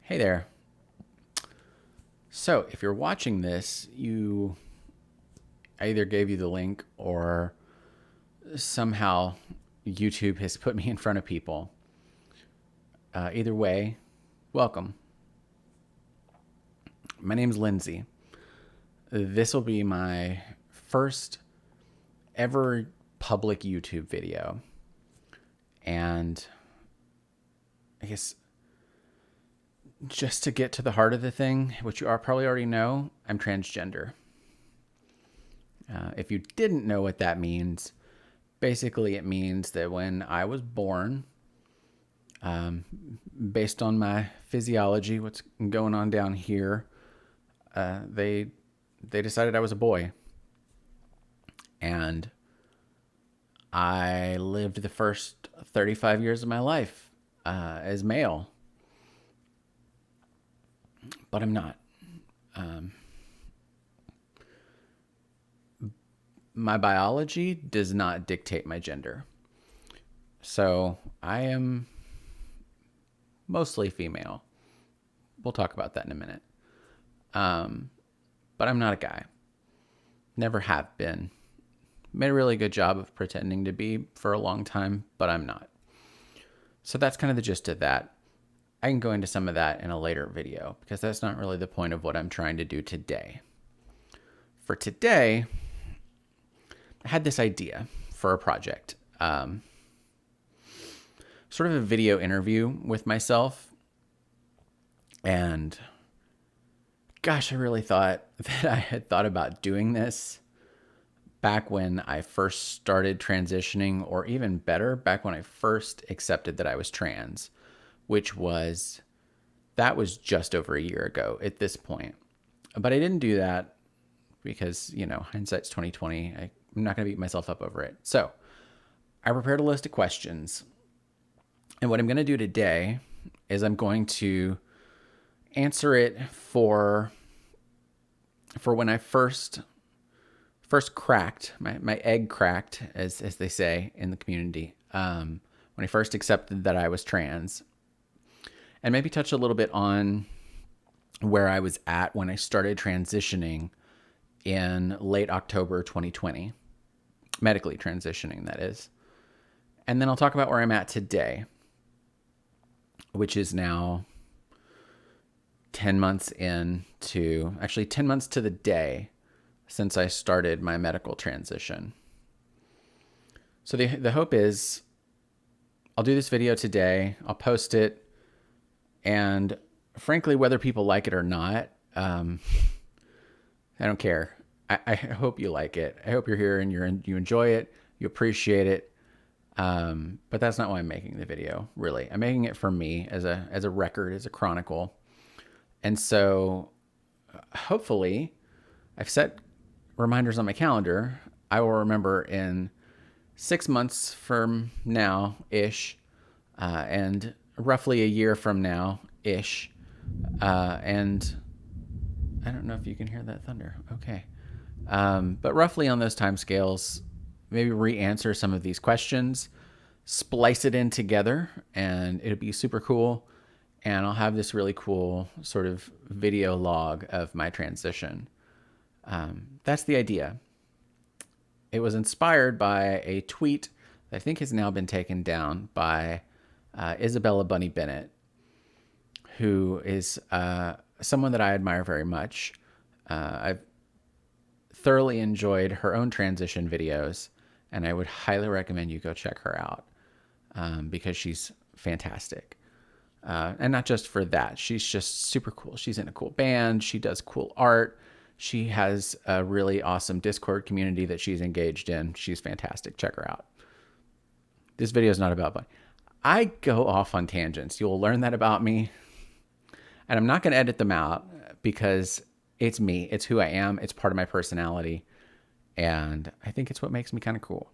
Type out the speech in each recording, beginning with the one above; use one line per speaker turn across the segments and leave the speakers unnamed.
Hey there. So, if you're watching this, I either gave you the link or somehow YouTube has put me in front of people. Either way, welcome. My name's Lindsay. This will be my first ever public YouTube video. And I guess just to get to the heart of the thing, which you probably already know, I'm transgender. If you didn't know what that means, basically it means that when I was born, based on my physiology, what's going on down here, they decided I was a boy, and I lived the first 35 years of my life as male, but I'm not. My biology does not dictate my gender. So I am mostly female. We'll talk about that in a minute. But I'm not a guy. Never have been. Made a really good job of pretending to be for a long time, but I'm not. So that's kind of the gist of that. I can go into some of that in a later video because that's not really the point of what I'm trying to do today. For today, I had this idea for a project. Sort of a video interview with myself. And gosh, I really thought that I had thought about doing this back when I first started transitioning, or even better, back when I first accepted that I was trans, that was just over a year ago at this point. But I didn't do that because, hindsight's 2020. I'm not going to beat myself up over it. So I prepared a list of questions. And what I'm going to do today is I'm going to answer it for when I first cracked, my egg cracked, as they say in the community, when I first accepted that I was trans. And maybe touch a little bit on where I was at when I started transitioning in late October 2020. Medically transitioning, that is. And then I'll talk about where I'm at today, which is now 10 months actually 10 months to the day since I started my medical transition. So the hope is I'll do this video today, I'll post it, and frankly, whether people like it or not, I don't care. I hope you like it. I hope you're here and you enjoy it, you appreciate it. But that's not why I'm making the video, really. I'm making it for me as a record, as a chronicle. And so hopefully I've set reminders on my calendar. I will remember in 6 months from now-ish, and roughly a year from now-ish. And I don't know if you can hear that thunder. Okay. But roughly on those time scales, maybe re-answer some of these questions, splice it in together, and it'll be super cool. And I'll have this really cool sort of video log of my transition. That's the idea. It was inspired by a tweet that I think has now been taken down by Isabella Bunny Bennett, who is someone that I admire very much. I've thoroughly enjoyed her own transition videos, and I would highly recommend you go check her out because she's fantastic. And not just for that, she's just super cool. She's in a cool band. She does cool art. She has a really awesome Discord community that she's engaged in. She's fantastic. Check her out. This video is not about Bunny. I go off on tangents. You'll learn that about me. And I'm not going to edit them out because it's me. It's who I am. It's part of my personality. And I think it's what makes me kind of cool.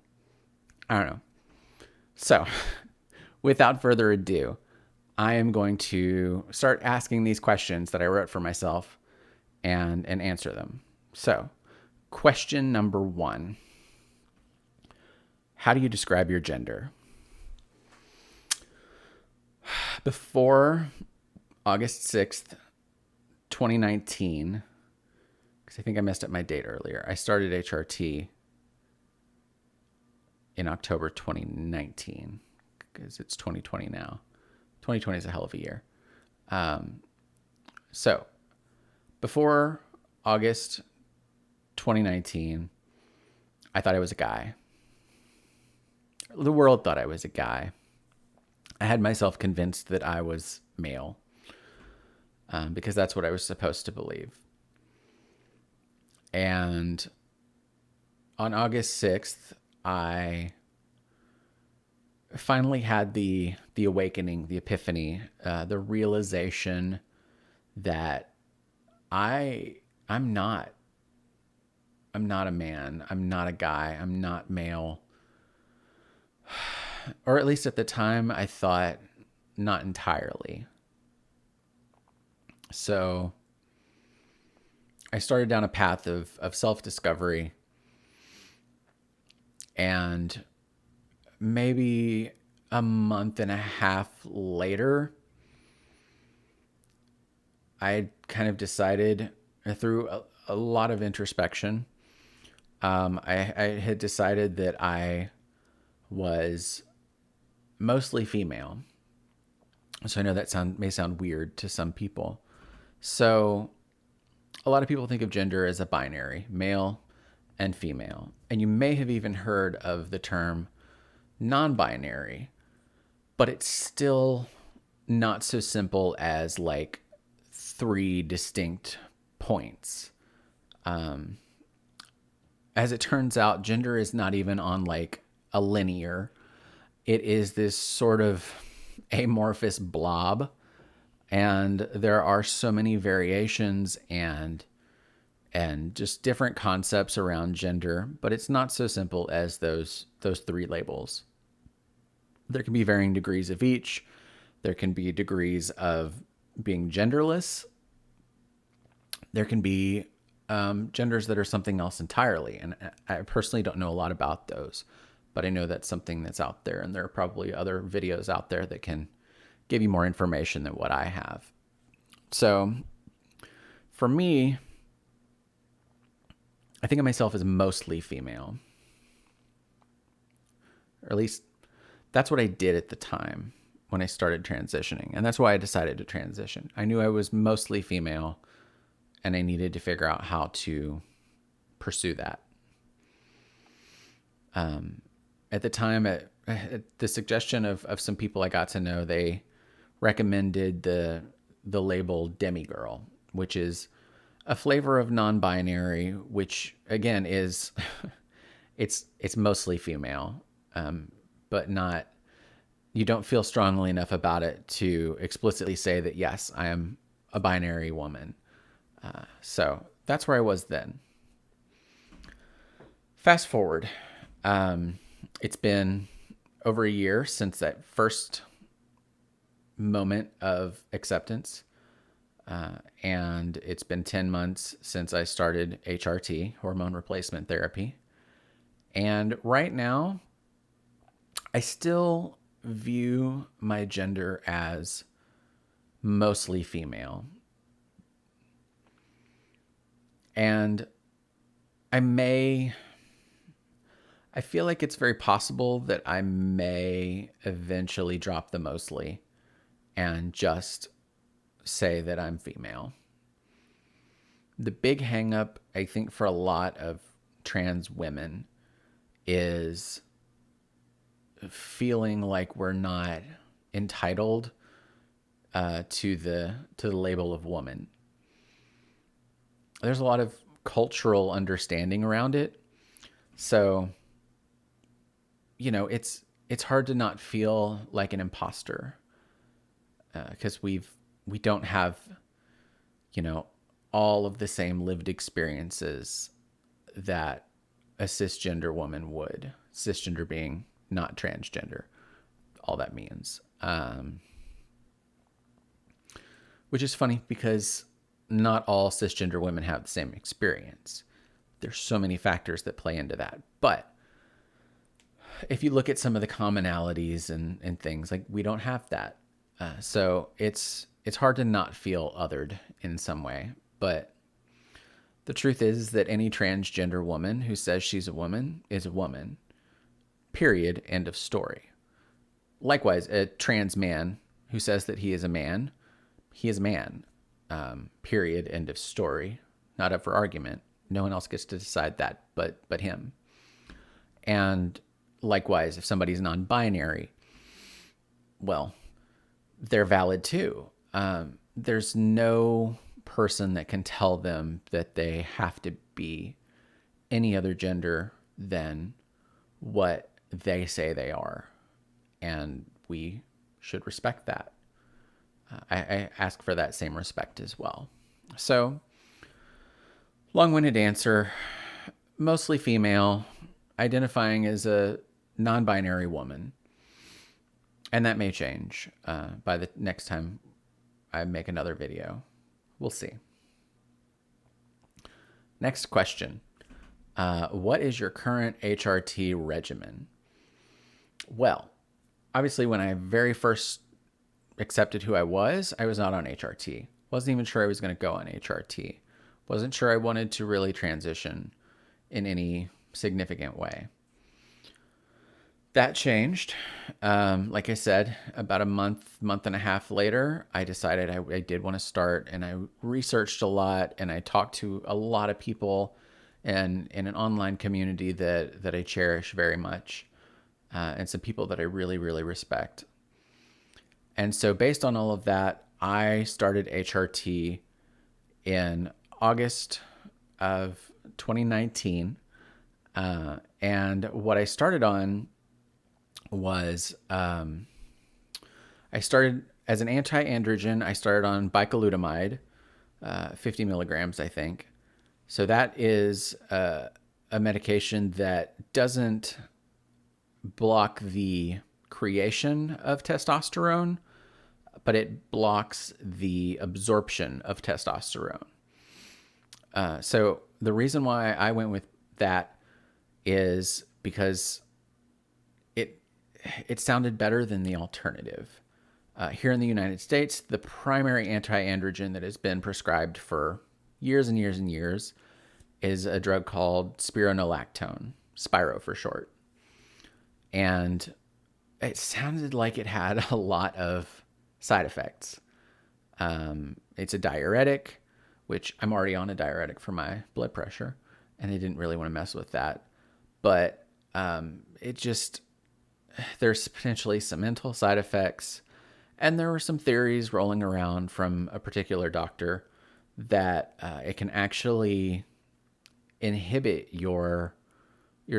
I don't know. So without further ado, I am going to start asking these questions that I wrote for myself and answer them. So question number 1. How do you describe your gender? Before August 6th, 2019, because I think I messed up my date earlier. I started HRT in October 2019 because it's 2020 now. 2020 is a hell of a year. So before August 2019, I thought I was a guy. The world thought I was a guy. I had myself convinced that I was male because that's what I was supposed to believe. And on August 6th, I finally had the awakening, the epiphany, the realization that I'm not a man. I'm not a guy. I'm not male. Or at least at the time, I thought not entirely. So I started down a path of self-discovery, and maybe a month and a half later, I kind of decided through a lot of introspection, I had decided that I was mostly female. So I know that may sound weird to some people. So a lot of people think of gender as a binary, male and female. And you may have even heard of the term non-binary, but it's still not so simple as like 3 distinct points. As it turns out, gender is not even on like a linear. It is this sort of amorphous blob, and there are so many variations and just different concepts around gender, but it's not so simple as those 3 labels. There can be varying degrees of each. There can be degrees of being genderless. There can be genders that are something else entirely. And I personally don't know a lot about those, but I know that's something that's out there. And there are probably other videos out there that can give you more information than what I have. So for me, I think of myself as mostly female. Or at least that's what I did at the time when I started transitioning. And that's why I decided to transition. I knew I was mostly female, and I needed to figure out how to pursue that. At the time, at the suggestion of some people I got to know, they recommended the label demigirl, which is a flavor of non-binary, which again is it's mostly female, but not. You don't feel strongly enough about it to explicitly say that yes, I am a binary woman. So that's where I was then. Fast forward, it's been over a year since that first moment of acceptance. And it's been 10 months since I started HRT, hormone replacement therapy. And right now, I still view my gender as mostly female. And I feel like it's very possible that I may eventually drop the mostly and just say that I'm female. The big hang up, I think, for a lot of trans women is feeling like we're not entitled to the label of woman. There's a lot of cultural understanding around it. So, you know, it's hard to not feel like an imposter because we don't have, you know, all of the same lived experiences that a cisgender woman would. Cisgender being not transgender, all that means. Which is funny because not all cisgender women have the same experience. There's so many factors that play into that. But if you look at some of the commonalities and things, like we don't have that. So it's hard to not feel othered in some way. But the truth is that any transgender woman who says she's a woman is a woman. Period. End of story. Likewise, a trans man who says that he is a man, he is a man. Period. End of story. Not up for argument. No one else gets to decide that but him. And likewise, if somebody's non-binary, well, they're valid too. There's no person that can tell them that they have to be any other gender than what they say they are. And we should respect that. I ask for that same respect as well. So, long-winded answer, mostly female, identifying as a non-binary woman. And that may change by the next time I make another video. We'll see. Next question. What is your current HRT regimen? Well, obviously when I very first accepted who I was not on HRT. Wasn't even sure I was going to go on HRT. Wasn't sure I wanted to really transition in any significant way. That changed. Like I said, about a month and a half later, I decided I did want to start, and I researched a lot, and I talked to a lot of people in an online community that I cherish very much, and some people that I really, really respect. And so based on all of that, I started HRT in August of 2019. And what I started on was I started as an anti-androgen. I started on bicalutamide, 50 milligrams, I think. So that is a medication that doesn't block the creation of testosterone, but it blocks the absorption of testosterone. So the reason why I went with that is because it sounded better than the alternative. Here in the United States, the primary anti-androgen that has been prescribed for years and years and years is a drug called spironolactone, Spiro for short. And it sounded like it had a lot of side effects. It's a diuretic, which I'm already on a diuretic for my blood pressure, and I didn't really want to mess with that. But there's potentially some mental side effects. And there were some theories rolling around from a particular doctor that it can actually inhibit your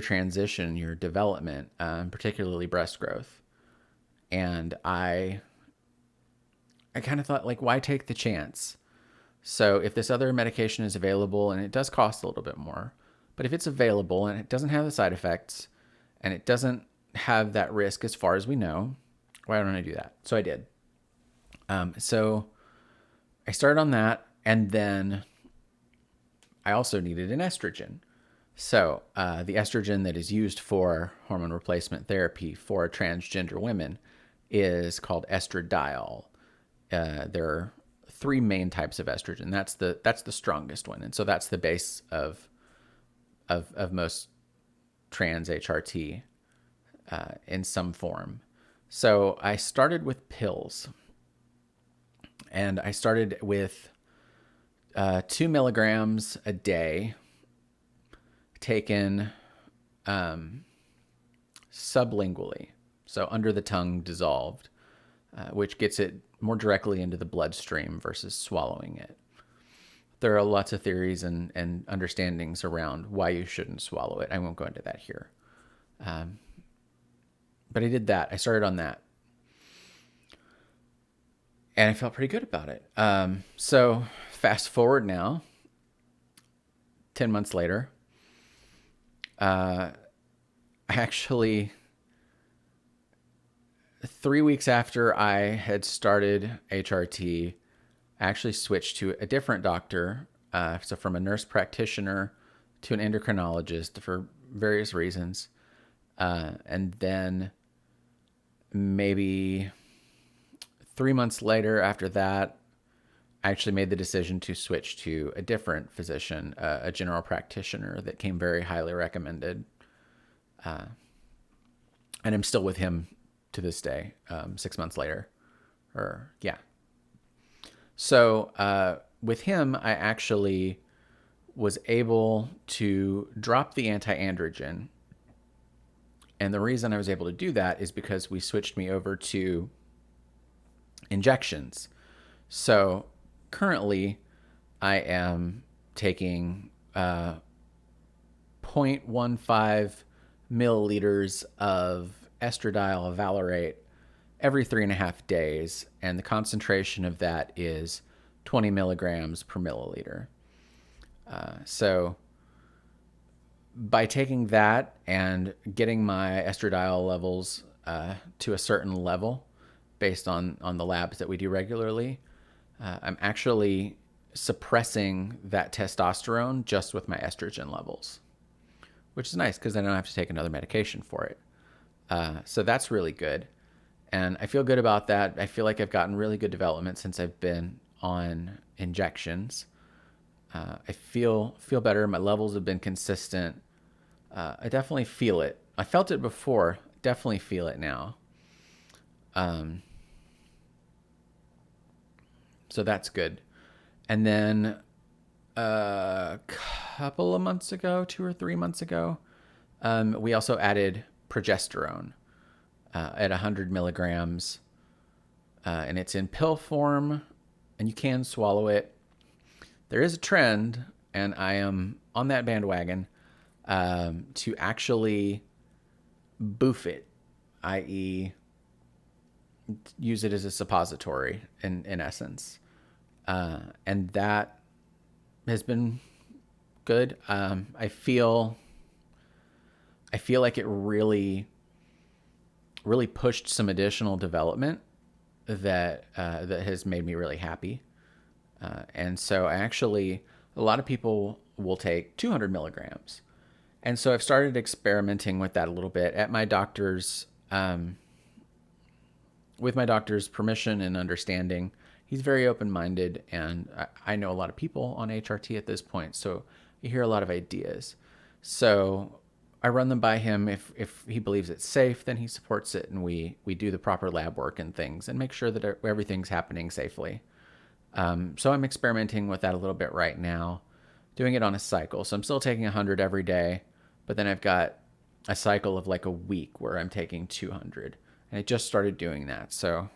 transition, your development, particularly breast growth. And I kind of thought, like, why take the chance? So if this other medication is available, and it does cost a little bit more, but if it's available and it doesn't have the side effects and it doesn't have that risk as far as we know, why don't I do that? So I did. So I started on that, and then I also needed an estrogen. So the estrogen that is used for hormone replacement therapy for transgender women is called estradiol. There are three main types of estrogen. That's the strongest one, and so that's the base of most trans HRT in some form. So I started with pills, and I started with 2 milligrams a day, taken sublingually, so under the tongue, dissolved, which gets it more directly into the bloodstream versus swallowing it. There are lots of theories and understandings around why you shouldn't swallow it. I won't go into that here. But I did that. I started on that. And I felt pretty good about it. So fast forward now, 10 months later, I actually, 3 weeks after I had started HRT, I actually switched to a different doctor. So from a nurse practitioner to an endocrinologist for various reasons. And then maybe 3 months later, after that, I actually made the decision to switch to a different physician, a general practitioner that came very highly recommended. And I'm still with him to this day, 6 months later. Or, yeah. So with him, I actually was able to drop the anti-androgen. And the reason I was able to do that is because we switched me over to injections. So currently, I am taking 0.15 milliliters of estradiol valerate every 3.5 days, and the concentration of that is 20 milligrams per milliliter. So by taking that and getting my estradiol levels to a certain level based on the labs that we do regularly, I'm actually suppressing that testosterone just with my estrogen levels, which is nice because I don't have to take another medication for it. So that's really good. And I feel good about that. I feel like I've gotten really good development since I've been on injections. I feel better. My levels have been consistent. I definitely feel it. I felt it before. Definitely feel it now. So that's good. And then a couple of months ago, 2 or 3 months ago, we also added progesterone at 100 milligrams. And it's in pill form, and you can swallow it. There is a trend, and I am on that bandwagon, to actually boof it, i.e., use it as a suppository in essence. And that has been good. I feel like it really pushed some additional development that has made me really happy. And so a lot of people will take 200 milligrams. And so I've started experimenting with that a little bit at my doctor's, with my doctor's permission and understanding. He's very open-minded, and I know a lot of people on HRT at this point, so you hear a lot of ideas. So I run them by him. If he believes it's safe, then he supports it, and we do the proper lab work and things and make sure that everything's happening safely. So I'm experimenting with that a little bit right now, doing it on a cycle. So I'm still taking 100 every day, but then I've got a cycle of like a week where I'm taking 200. And I just started doing that. So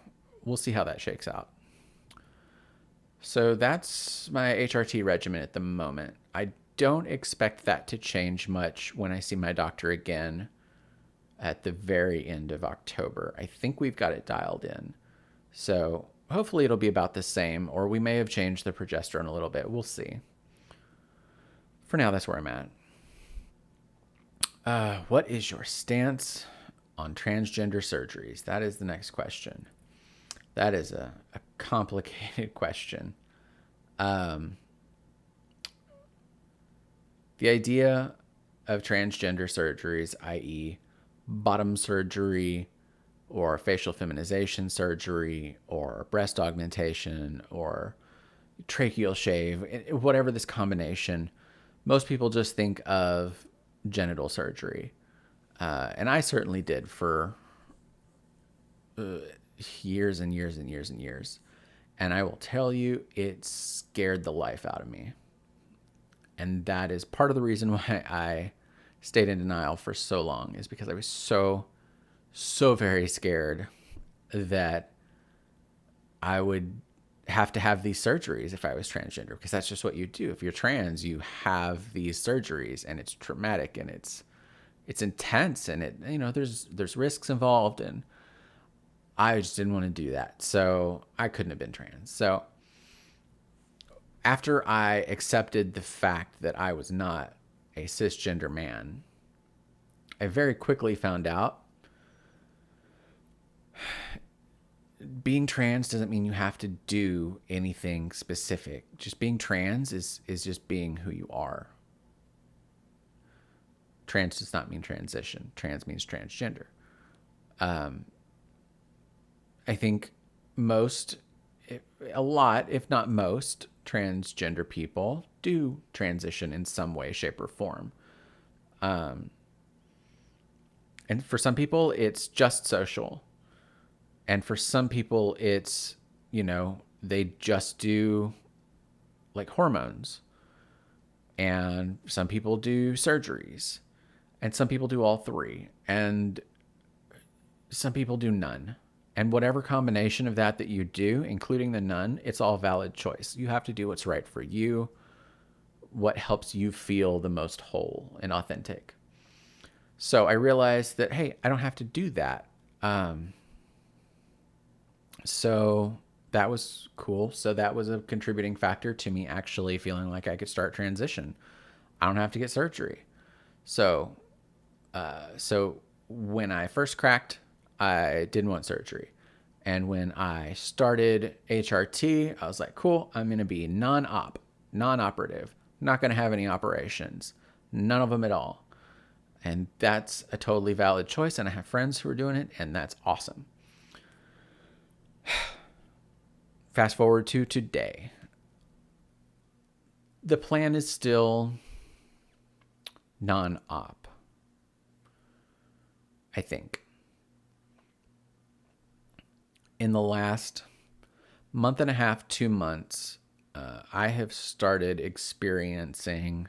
we'll see how that shakes out. So that's my HRT regimen at the moment. I don't expect that to change much when I see my doctor again at the very end of October. I think we've got it dialed in. So hopefully it'll be about the same, or we may have changed the progesterone a little bit. We'll see. For now, that's where I'm at. What is your stance on transgender surgeries? That is the next question. That is a complicated question. The idea of transgender surgeries, i.e., bottom surgery or facial feminization surgery or breast augmentation or tracheal shave, whatever this combination, most people just think of genital surgery. And I certainly did for years and years and years and years. And I will tell you, it scared the life out of me. And that is part of the reason why I stayed in denial for so long, is because I was so very scared that I would have to have these surgeries if I was transgender, because that's just what you do. If you're trans, you have these surgeries, and it's traumatic, and it's intense, and there's risks involved, and I just didn't want to do that. So I couldn't have been trans. So after I accepted the fact that I was not a cisgender man, I very quickly found out being trans doesn't mean you have to do anything specific. Just being trans is just being who you are. Trans does not mean transition. Trans means transgender. I think most, a lot, if not most, transgender people do transition in some way, shape, or form. And for some people, it's just social. And for some people, it's, they just do like hormones. And some people do surgeries. And some people do all three. And some people do none. And whatever combination of that you do, including the none, it's all valid choice. You have to do what's right for you, what helps you feel the most whole and authentic. So I realized that, hey, I don't have to do that. So that was cool. So that was a contributing factor to me actually feeling like I could start transition. I don't have to get surgery. So, so when I first cracked, I didn't want surgery. And when I started HRT, I was like, cool, I'm going to be non-operative, not going to have any operations, none of them at all. And that's a totally valid choice. And I have friends who are doing it, and that's awesome. Fast forward to today. The plan is still non-op, I think. In the last month and a half, 2 months, I have started experiencing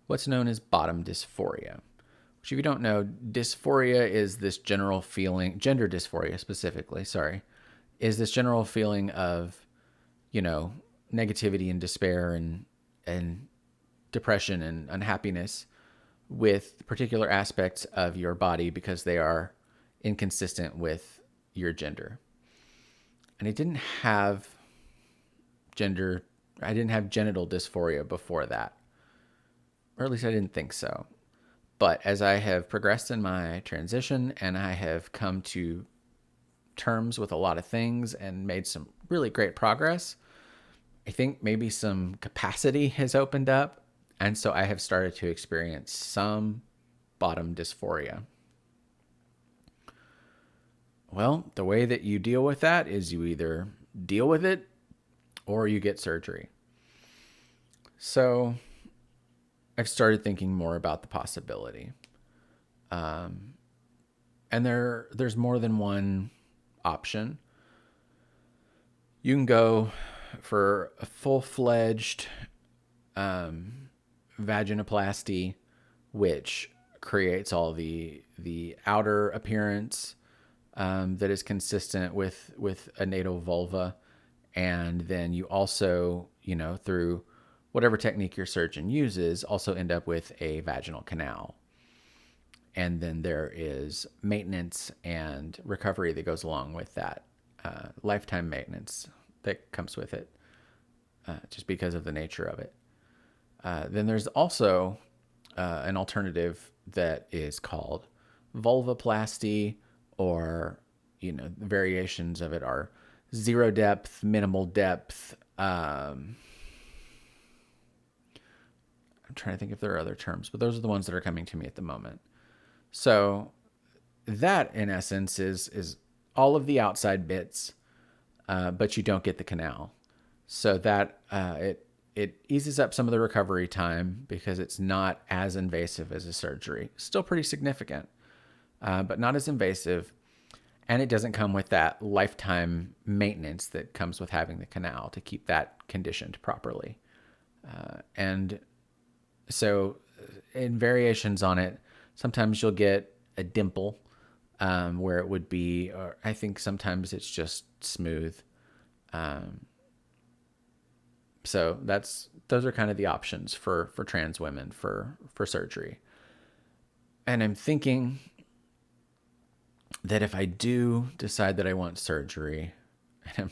what's known as bottom dysphoria. Which, if you don't know, dysphoria is this general feeling, gender dysphoria specifically, is this general feeling of, negativity and despair and depression and unhappiness with particular aspects of your body because they are inconsistent with your gender. And I didn't have genital dysphoria before that. Or at least I didn't think so. But as I have progressed in my transition and I have come to terms with a lot of things and made some really great progress, I think maybe some capacity has opened up. And so I have started to experience some bottom dysphoria. Well, the way that you deal with that is you either deal with it or you get surgery. So I've started thinking more about the possibility. And there's more than one option. You can go for a full-fledged vaginoplasty, which creates all the outer appearance that is consistent with a natal vulva. And then you also, through whatever technique your surgeon uses, also end up with a vaginal canal. And then there is maintenance and recovery that goes along with that, lifetime maintenance that comes with it, just because of the nature of it. Then there's also an alternative that is called vulvoplasty, or, variations of it are zero depth, minimal depth. I'm trying to think if there are other terms, but those are the ones that are coming to me at the moment. So that, in essence, is all of the outside bits, but you don't get the canal. So that it eases up some of the recovery time because it's not as invasive as a surgery. Still pretty significant, but not as invasive. And it doesn't come with that lifetime maintenance that comes with having the canal to keep that conditioned properly. And so in variations on it, sometimes you'll get a dimple where it would be, or I think sometimes it's just smooth. So those are kind of the options for trans women for surgery. And I'm thinking that if I do decide that I want surgery, and I'm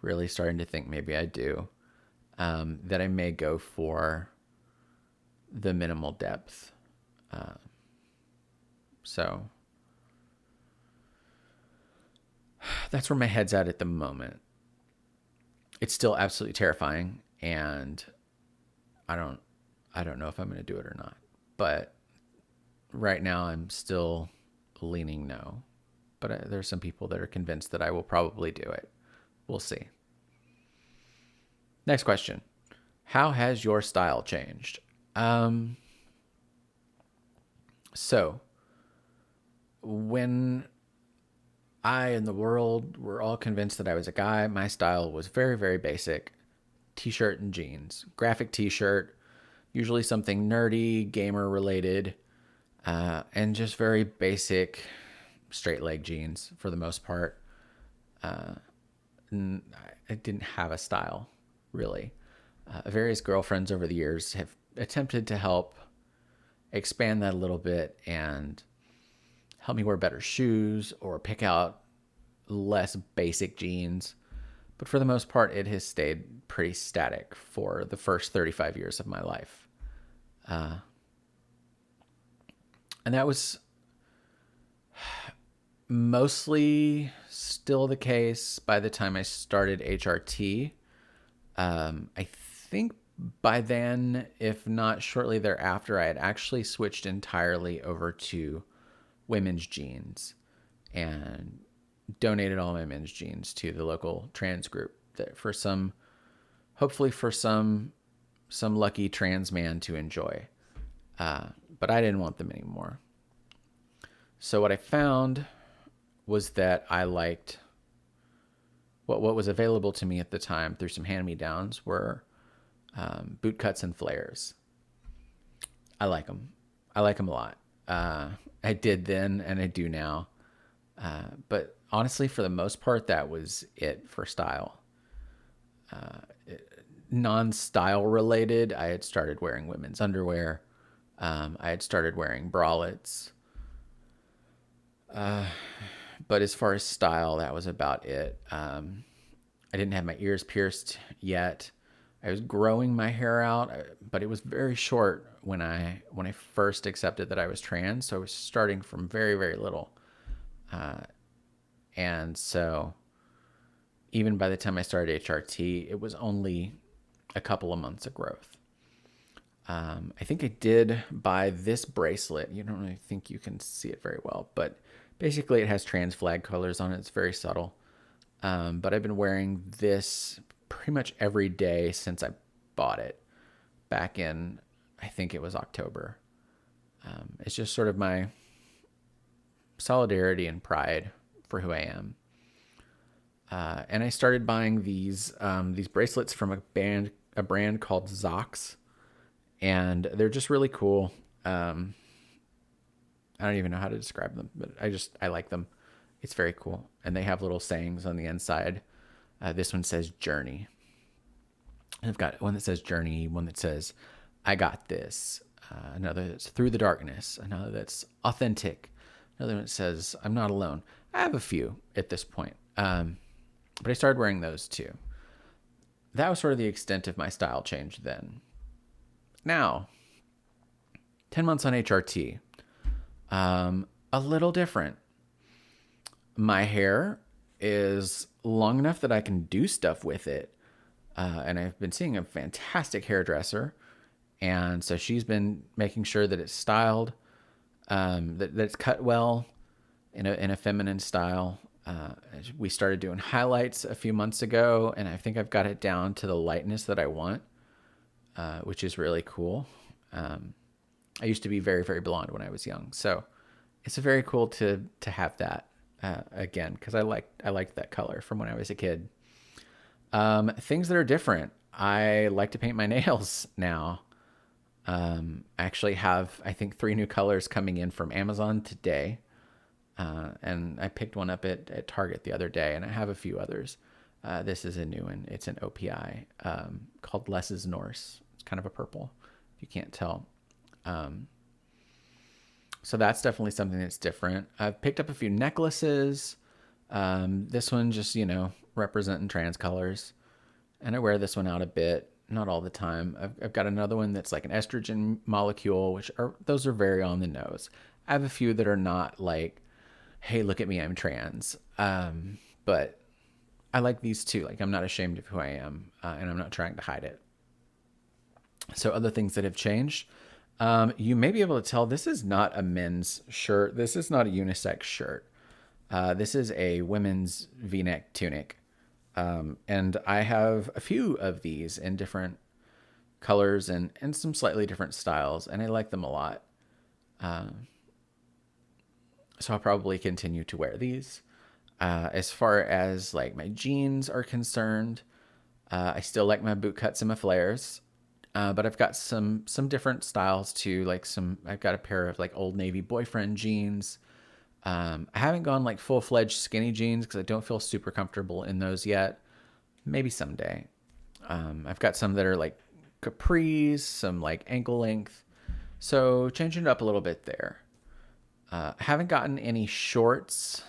really starting to think maybe I do, that I may go for the minimal depth. So that's where my head's at the moment. It's still absolutely terrifying, and I don't know if I'm going to do it or not. But right now I'm still leaning no. but there's some people that are convinced that I will probably do it. We'll see. Next question. How has your style changed? So when I and the world were all convinced that I was a guy, my style was very, very basic. T-shirt and jeans, graphic T-shirt, usually something nerdy, gamer related, and just very basic straight leg jeans for the most part. I didn't have a style, really. Various girlfriends over the years have attempted to help expand that a little bit and help me wear better shoes or pick out less basic jeans. But for the most part, it has stayed pretty static for the first 35 years of my life. And that was mostly still the case by the time I started HRT. I think by then, if not shortly thereafter, I had actually switched entirely over to women's jeans and donated all my men's jeans to the local trans group that for some, hopefully for some lucky trans man to enjoy. But I didn't want them anymore. So what I found was that I liked what was available to me at the time through some hand-me-downs were boot cuts and flares. I like them. I like them a lot. I did then and I do now. But honestly, for the most part, that was it for style. Non-style related, I had started wearing women's underwear. I had started wearing bralettes. But as far as style, that was about it. I didn't have my ears pierced yet. I was growing my hair out, but it was very short when I first accepted that I was trans. So I was starting from very, very little. And so even by the time I started HRT, it was only a couple of months of growth. I think I did buy this bracelet. You don't really think you can see it very well, but basically it has trans flag colors on it. It's very subtle. But I've been wearing this pretty much every day since I bought it back in, I think it was October. It's just sort of my solidarity and pride for who I am. And I started buying these bracelets from a brand called Zox, and they're just really cool. I don't even know how to describe them, but I like them. It's very cool. And they have little sayings on the inside. This one says journey. And I've got one that says journey, one that says, I got this. Another that's through the darkness. Another that's authentic. Another one that says, I'm not alone. I have a few at this point. But I started wearing those too. That was sort of the extent of my style change then. Now, 10 months on HRT. A little different. My hair is long enough that I can do stuff with it. And I've been seeing a fantastic hairdresser. And so she's been making sure that it's styled, that it's cut well in a feminine style. We started doing highlights a few months ago, and I think I've got it down to the lightness that I want, which is really cool. I used to be very, very blonde when I was young. So it's very cool to have that again, because I liked that color from when I was a kid. Things that are different. I like to paint my nails now. I actually have, I think, 3 new colors coming in from Amazon today. And I picked one up at Target the other day, and I have a few others. This is a new one. It's an OPI called Less is Norse. It's kind of a purple, if you can't tell. So that's definitely something that's different. I've picked up a few necklaces. This one just, representing trans colors. And I wear this one out a bit, not all the time. I've got another one that's like an estrogen molecule, those are very on the nose. I have a few that are not like, hey, look at me, I'm trans. But I like these too. Like, I'm not ashamed of who I am, and I'm not trying to hide it. So other things that have changed, you may be able to tell this is not a men's shirt. This is not a unisex shirt. This is a women's V-neck tunic. And I have a few of these in different colors and some slightly different styles, and I like them a lot. So I'll probably continue to wear these. As far as like my jeans are concerned, I still like my boot cuts and my flares. But I've got some different styles too. Like I've got a pair of like Old Navy boyfriend jeans. I haven't gone like full fledged skinny jeans because I don't feel super comfortable in those yet. Maybe someday. I've got some that are like capris, some like ankle length. So changing it up a little bit there. I haven't gotten any shorts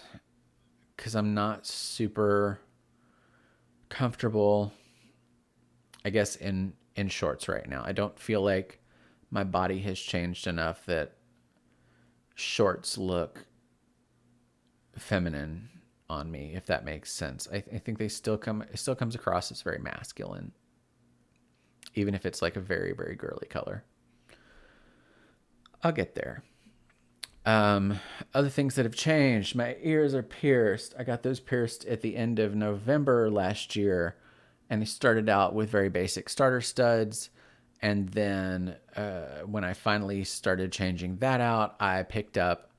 because I'm not super comfortable, I guess, in shorts right now. I don't feel like my body has changed enough that shorts look feminine on me, if that makes sense. I think it still comes across as very masculine, even if it's like a very, very girly color. I'll get there. Other things that have changed. My ears are pierced. I got those pierced at the end of November last year, and they started out with very basic starter studs. And then when I finally started changing that out, I picked up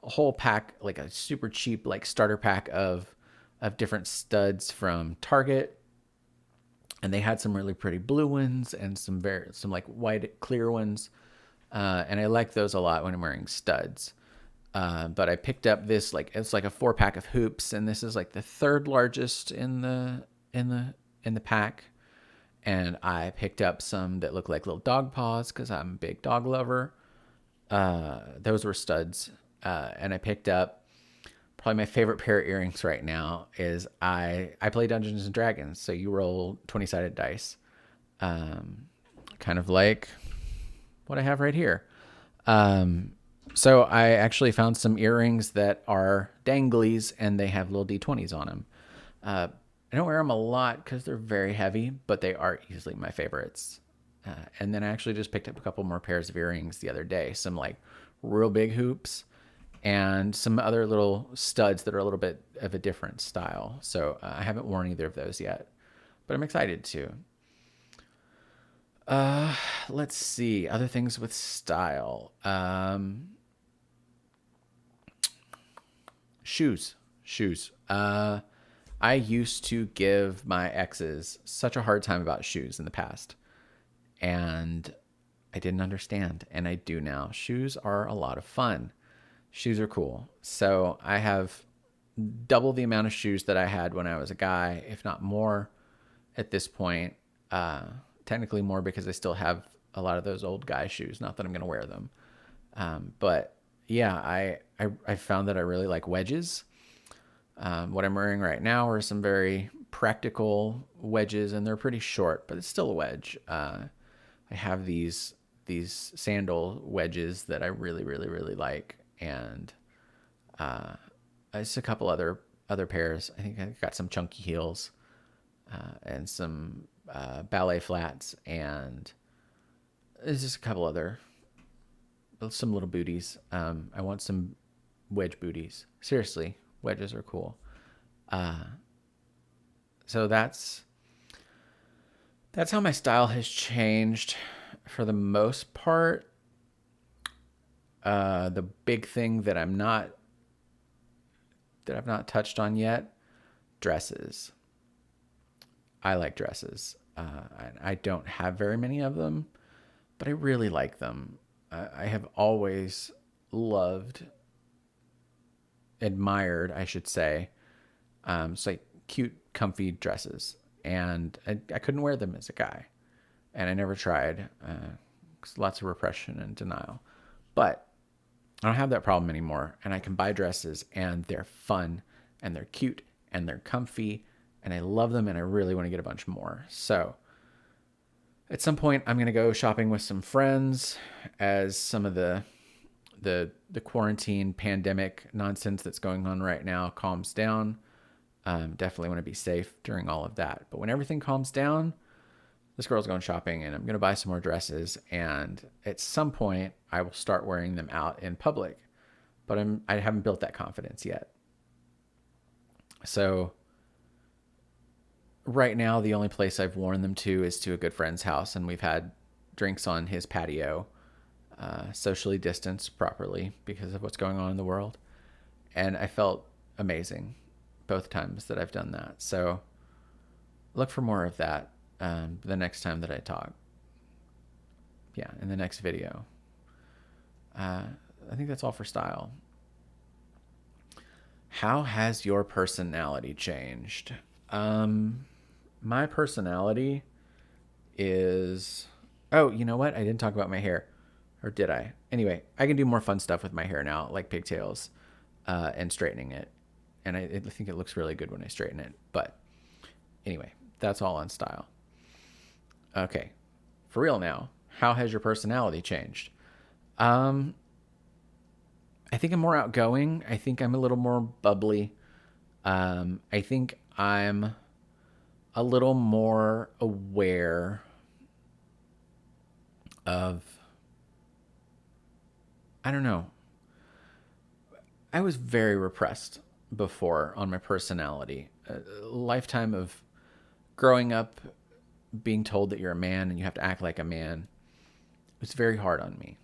a whole pack, like a super cheap like starter pack of different studs from Target. And they had some really pretty blue ones and some like white clear ones. And I like those a lot when I'm wearing studs. But I picked up this like it's like a 4-pack of hoops, and this is like the third largest in the pack. And I picked up some that look like little dog paws because I'm a big dog lover. Those were studs. And I picked up probably my favorite pair of earrings right now is I play Dungeons and Dragons, so you roll 20-sided dice, kind of like what I have right here. So I actually found some earrings that are danglies and they have little D20s on them. I don't wear them a lot because they're very heavy, but they are easily my favorites. And then I actually just picked up a couple more pairs of earrings the other day, some like real big hoops and some other little studs that are a little bit of a different style. So I haven't worn either of those yet, but I'm excited to. Let's see other things with style. Shoes. I used to give my exes such a hard time about shoes in the past, and I didn't understand, and I do now. Shoes are a lot of fun. Shoes are cool. So I have double the amount of shoes that I had when I was a guy, if not more at this point. Technically more because I still have a lot of those old guy shoes. Not that I'm going to wear them. But yeah, I found that I really like wedges. What I'm wearing right now are some very practical wedges, and they're pretty short, but it's still a wedge. I have these sandal wedges that I really, really, really like, and just a couple other pairs. I think I got some chunky heels and some ballet flats, and there's just a couple other some little booties. I want some wedge booties. Seriously, wedges are cool. So that's how my style has changed for the most part. The big thing that I've not touched on yet, dresses. I like dresses. I don't have very many of them, but I really like them. I have always loved, admired, I should say, it's like cute, comfy dresses. And I couldn't wear them as a guy. And I never tried. Lots of repression and denial. But I don't have that problem anymore. And I can buy dresses, and they're fun, and they're cute, and they're comfy, and I love them, and I really want to get a bunch more. So at some point, I'm going to go shopping with some friends as some of the quarantine pandemic nonsense that's going on right now calms down. Definitely want to be safe during all of that. But when everything calms down, this girl's going shopping, and I'm going to buy some more dresses. And at some point, I will start wearing them out in public. But I haven't built that confidence yet. So right now, the only place I've worn them to is to a good friend's house, and we've had drinks on his patio, socially distanced properly because of what's going on in the world. And I felt amazing both times that I've done that. So look for more of that the next time that I talk. Yeah, in the next video. I think that's all for style. How has your personality changed? My personality is. Oh, you know what? I didn't talk about my hair. Or did I? Anyway, I can do more fun stuff with my hair now, like pigtails and straightening it. And I think it looks really good when I straighten it. But anyway, that's all on style. Okay, for real now. How has your personality changed? Um, I think I'm more outgoing. I think I'm a little more bubbly. I think I'm a little more aware of, I don't know. I was very repressed before on my personality. A lifetime of growing up being told that you're a man and you have to act like a man. It was very hard on me.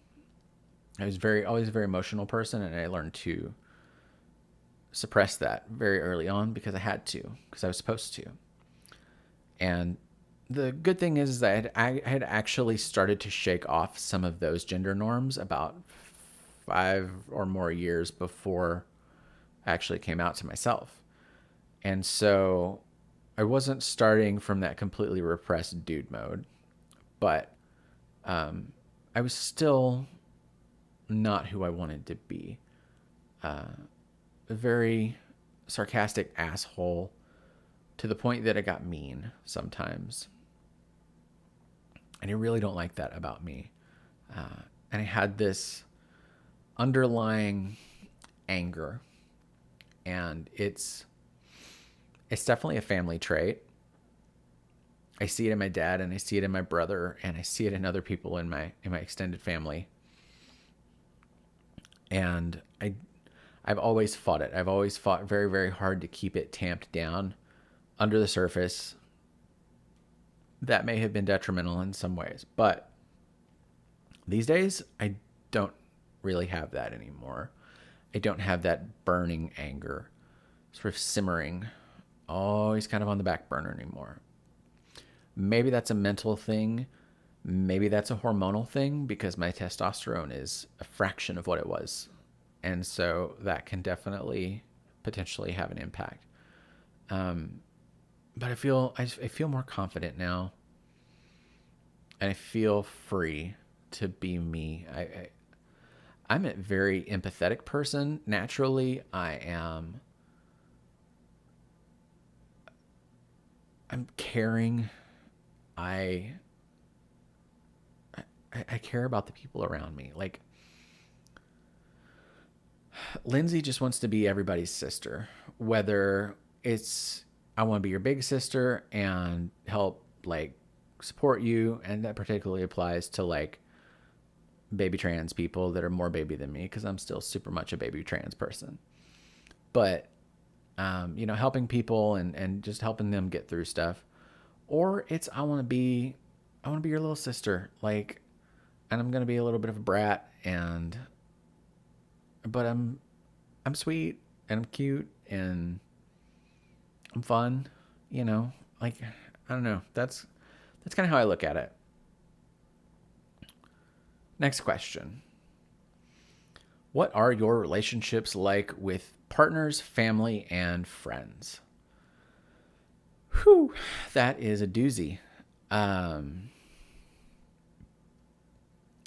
I was always a very emotional person, and I learned to suppress that very early on because I had to, because I was supposed to. And the good thing is that I had actually started to shake off some of those gender norms about 5 or more years before I actually came out to myself. And so I wasn't starting from that completely repressed dude mode, but I was still not who I wanted to be. A very sarcastic asshole to the point that I got mean sometimes. And I really don't like that about me. And I had this underlying anger, and it's definitely a family trait. I see it in my dad, and I see it in my brother, and I see it in other people in my extended family. And I've always fought it. I've always fought very, very hard to keep it tamped down under the surface. That may have been detrimental in some ways, but these days I don't really have that anymore. I don't have that burning anger, sort of simmering, always kind of on the back burner anymore. Maybe that's a mental thing. Maybe that's a hormonal thing because my testosterone is a fraction of what it was. And so that can definitely potentially have an impact. But I feel more confident now, and I feel free to be me. I'm a very empathetic person. Naturally, I'm caring. I I care about the people around me. Like Lindsay just wants to be everybody's sister, whether it's I want to be your big sister and help like support you, and that particularly applies to like baby trans people that are more baby than me because I'm still super much a baby trans person. But helping people and just helping them get through stuff, or it's I want to be your little sister, like, and I'm gonna be a little bit of a brat, but I'm sweet and I'm cute and I'm fun, like I don't know. That's kind of how I look at it. Next question. What are your relationships like with partners, family, and friends? Whew, that is a doozy. Um,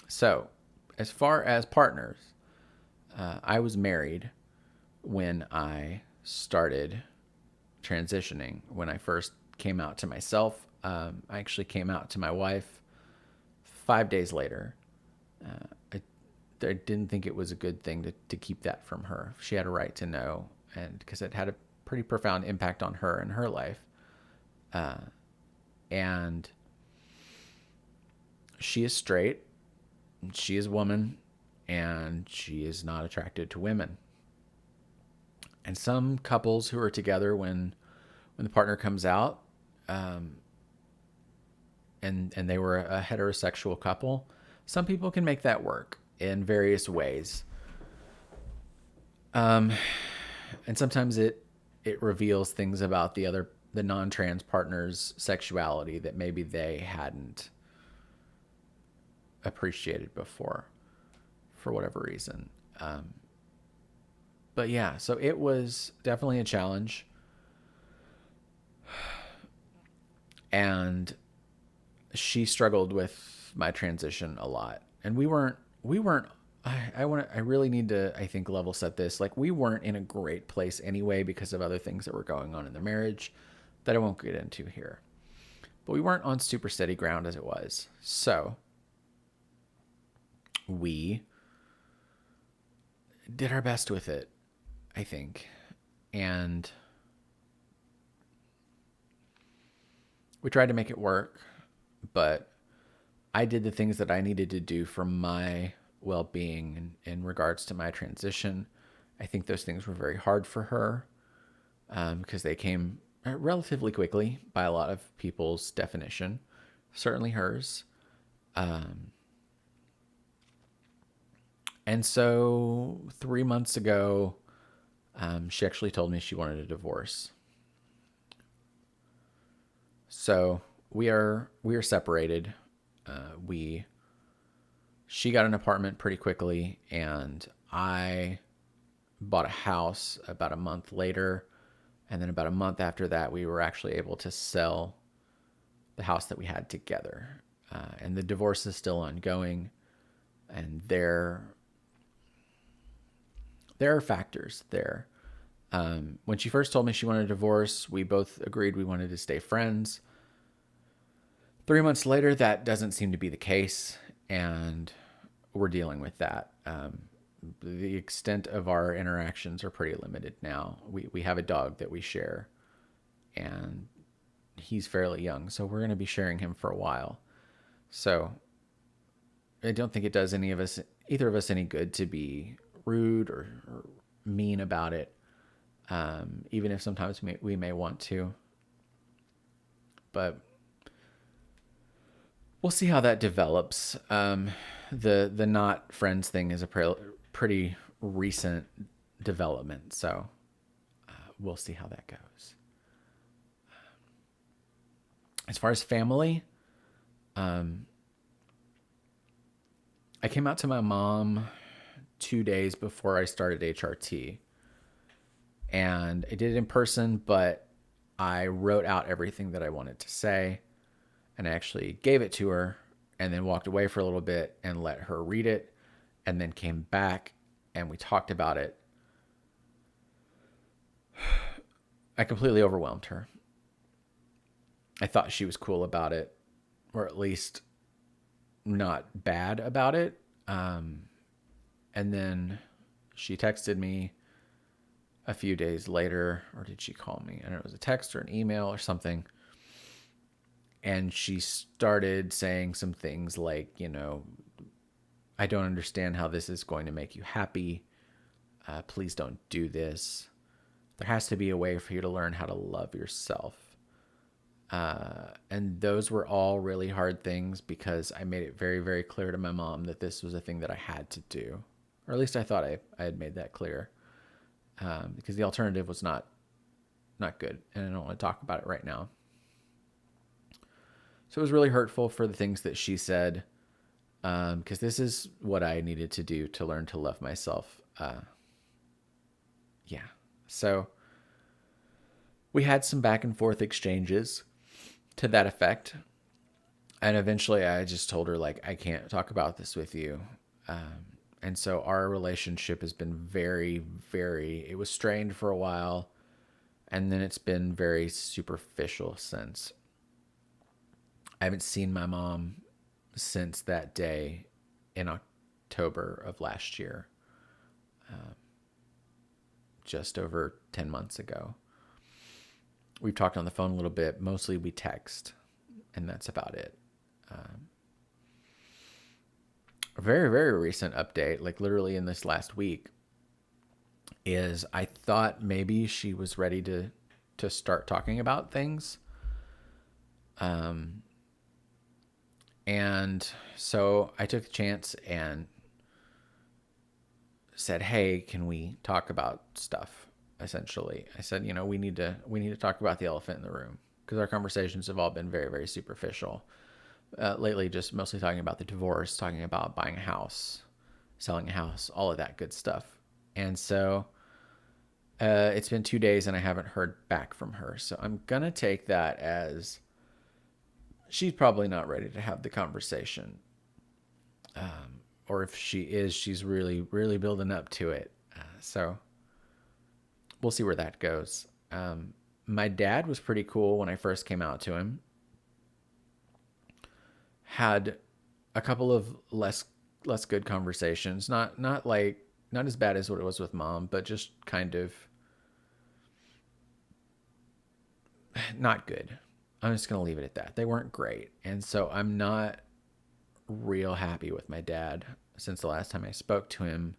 so, as far as partners, I was married when I started transitioning. When I first came out to myself, I actually came out to my wife 5 days later. I didn't think it was a good thing to keep that from her. She had a right to know, and because it had a pretty profound impact on her and her life. And she is straight, she is a woman, and she is not attracted to women. And some couples who are together when the partner comes out, um, and they were a heterosexual couple, some people can make that work in various ways. Um, and sometimes it reveals things about the non-trans partner's sexuality that maybe they hadn't appreciated before for whatever reason. Um, but yeah, so it was definitely a challenge. And she struggled with my transition a lot. And we weren't I really need to, I think, level set this. Like, we weren't in a great place anyway because of other things that were going on in the marriage that I won't get into here. But we weren't on super steady ground as it was. So we did our best with it, I think. And we tried to make it work, but I did the things that I needed to do for my well being in regards to my transition. I think those things were very hard for her, because they came relatively quickly by a lot of people's definition, certainly hers. Um, and so 3 months ago, she actually told me she wanted a divorce. So we are separated. We She got an apartment pretty quickly, and I bought a house about a month later. And then about a month after that, we were actually able to sell the house that we had together. And the divorce is still ongoing. And there are factors there. When she first told me she wanted a divorce, we both agreed we wanted to stay friends. 3 months later, that doesn't seem to be the case, and we're dealing with that. The extent of our interactions are pretty limited now. We have a dog that we share, and he's fairly young, so we're going to be sharing him for a while. So I don't think it does either of us any good to be rude or mean about it, even if sometimes we may want to. But we'll see how that develops. The not friends thing is a pretty recent development, so we'll see how that goes. As far as family, um, I came out to my mom 2 days before I started HRT, and I did it in person, but I wrote out everything that I wanted to say, and I actually gave it to her, and then walked away for a little bit and let her read it, and then came back and we talked about it. I completely overwhelmed her. I thought she was cool about it, or at least not bad about it. And then she texted me a few days later, or did she call me? I don't know, it was a text or an email or something. And she started saying some things like, I don't understand how this is going to make you happy. Please don't do this. There has to be a way for you to learn how to love yourself. And those were all really hard things because I made it very, very clear to my mom that this was a thing that I had to do. Or at least I thought I had made that clear. Because the alternative was not good. And I don't want to talk about it right now. So it was really hurtful for the things that she said. Because this is what I needed to do to learn to love myself. Yeah. So we had some back and forth exchanges to that effect. And eventually I just told her, like, I can't talk about this with you. And so our relationship has been very, it was strained for a while. And then it's been very superficial since. I haven't seen my mom since that day in October of last year, just over 10 months ago. We've talked on the phone a little bit. Mostly we text, and that's about it. A very, very recent update, like literally in this last week, is I thought maybe she was ready to start talking about things. And so I took the chance and said, "Hey, can we talk about stuff?" Essentially, I said, we need to talk about the elephant in the room because our conversations have all been very, very superficial. Lately, just mostly talking about the divorce, talking about buying a house, selling a house, all of that good stuff. And so it's been 2 days and I haven't heard back from her. So I'm going to take that as she's probably not ready to have the conversation. Or if she is, she's really, really building up to it. So we'll see where that goes. My dad was pretty cool when I first came out to him. Had a couple of less good conversations. Not as bad as what it was with mom, but just kind of not good. I'm just gonna leave it at that. They weren't great, and so I'm not real happy with my dad since the last time I spoke to him.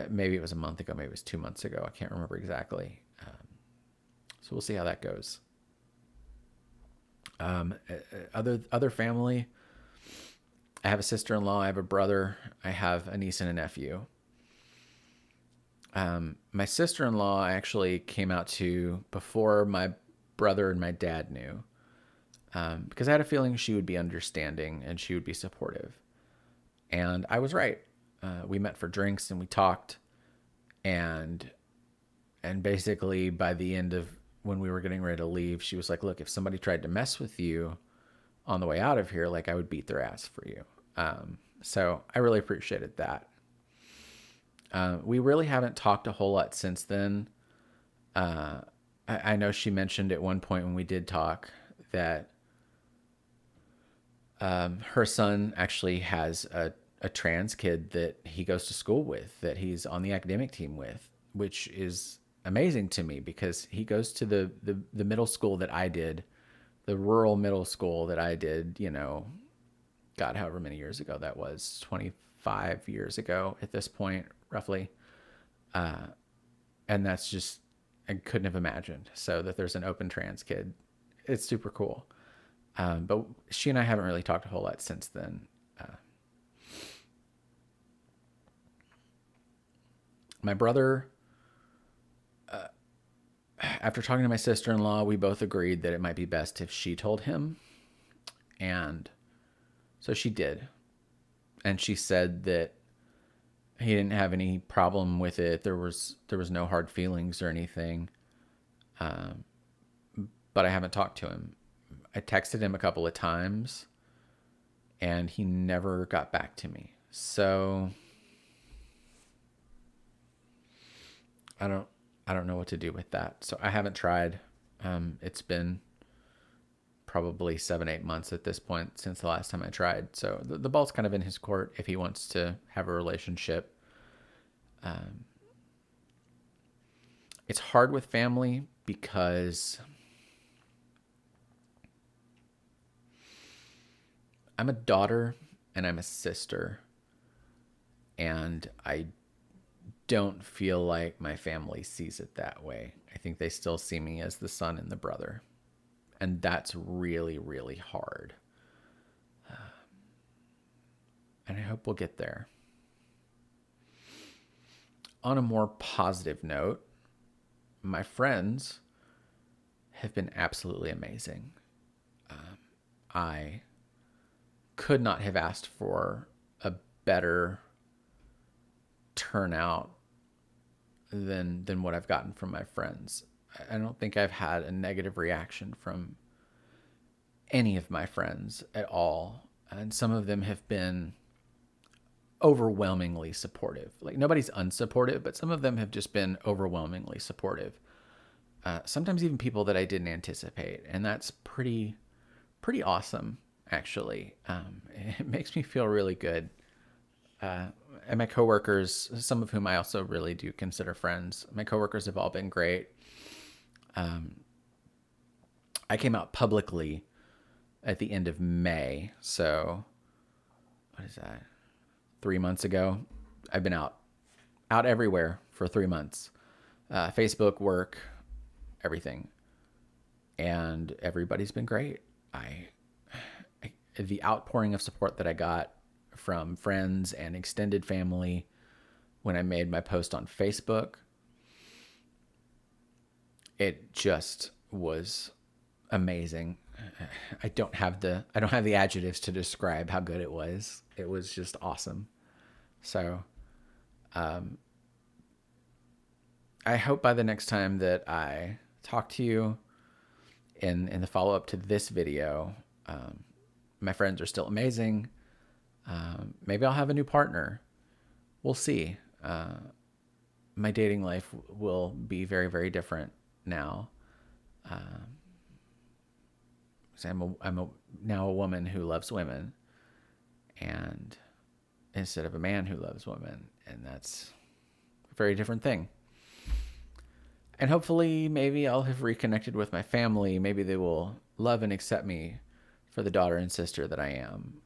Maybe it was a month ago, maybe it was 2 months ago. I can't remember exactly. So we'll see how that goes. Other family. I have a sister-in-law. I have a brother. I have a niece and a nephew. My sister-in-law I actually came out to before my brother and my dad knew, because I had a feeling she would be understanding and she would be supportive. And I was right. We met for drinks and we talked, and basically by the end of when we were getting ready to leave, she was like, "Look, if somebody tried to mess with you on the way out of here, like I would beat their ass for you." So I really appreciated that. We really haven't talked a whole lot since then. I know she mentioned at one point when we did talk that her son actually has a trans kid that he goes to school with, that he's on the academic team with, which is amazing to me because he goes to the middle school that I did, the rural middle school that I did, God, however many years ago that was, 25 years ago at this point, roughly. And that's just, I couldn't have imagined. So that there's an open trans kid, it's super cool. But she and I haven't really talked a whole lot since then. My brother, after talking to my sister-in-law, we both agreed that it might be best if she told him. And so she did. And she said that he didn't have any problem with it. There was no hard feelings or anything. But I haven't talked to him. I texted him a couple of times and he never got back to me. So I don't know what to do with that. So I haven't tried. It's been probably 7-8 months at this point since the last time I tried. So the ball's kind of in his court if he wants to have a relationship. It's hard with family because I'm a daughter and I'm a sister, and I don't feel like my family sees it that way. I think they still see me as the son and the brother, and that's really, really hard. And I hope we'll get there. On a more positive note, my friends have been absolutely amazing. I could not have asked for a better turnout than what I've gotten from my friends. I don't think I've had a negative reaction from any of my friends at all. And some of them have been overwhelmingly supportive. Like nobody's unsupportive, but some of them have just been overwhelmingly supportive. Sometimes even people that I didn't anticipate. And that's pretty awesome, actually. It makes me feel really good. And my coworkers, some of whom I also really do consider friends, my coworkers have all been great. I came out publicly at the end of May. So what is that? 3 months ago. I've been out everywhere for 3 months. Facebook, work, everything. And everybody's been great. The outpouring of support that I got from friends and extended family when I made my post on Facebook, it just was amazing. I don't have the adjectives to describe how good it was. It was just awesome. So, I hope by the next time that I talk to you in the follow up to this video, my friends are still amazing. Maybe I'll have a new partner. We'll see. My dating life will be very, very different now. I'm now a woman who loves women, and instead of a man who loves women, and that's a very different thing. And hopefully, maybe I'll have reconnected with my family. Maybe they will love and accept me for the daughter and sister that I am.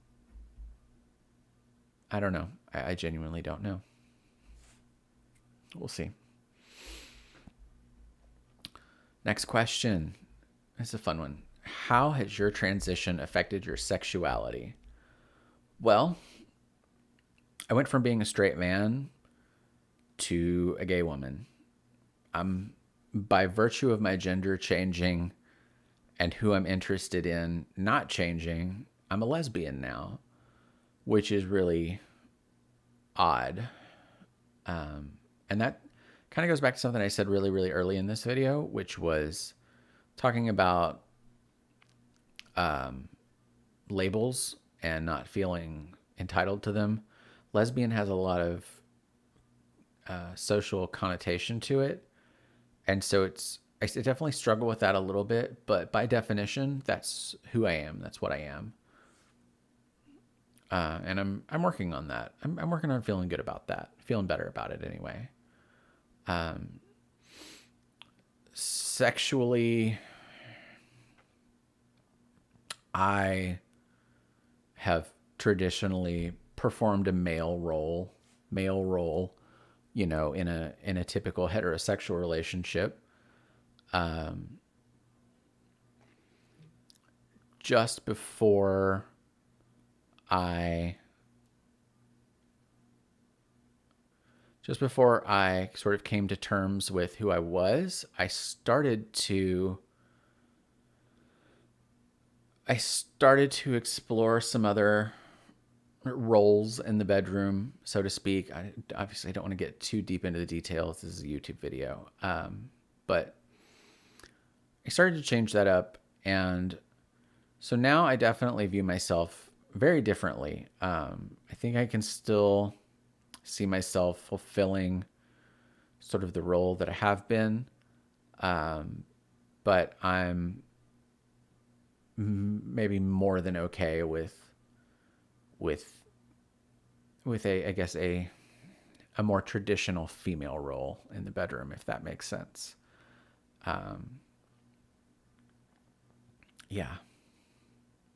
I don't know. I genuinely don't know. We'll see. Next question. It's a fun one. How has your transition affected your sexuality? Well, I went from being a straight man to a gay woman. I'm, by virtue of my gender changing and who I'm interested in not changing, I'm a lesbian now, which is really odd. And that kind of goes back to something I said really, really early in this video, which was talking about labels and not feeling entitled to them. Lesbian has a lot of social connotation to it. And so I definitely struggle with that a little bit, but by definition, that's who I am. That's what I am. And I'm working on that. I'm working on feeling good about that, feeling better about it anyway. Sexually, I have traditionally performed a male role, you know, in a typical heterosexual relationship. Just before I sort of came to terms with who I was, I started to explore some other roles in the bedroom, so to speak. I obviously don't want to get too deep into the details. This is a YouTube video. But I started to change that up. And so now I definitely view myself very differently. I think I can still see myself fulfilling sort of the role that I have been. But I'm maybe more than okay with I guess a more traditional female role in the bedroom, if that makes sense. Yeah,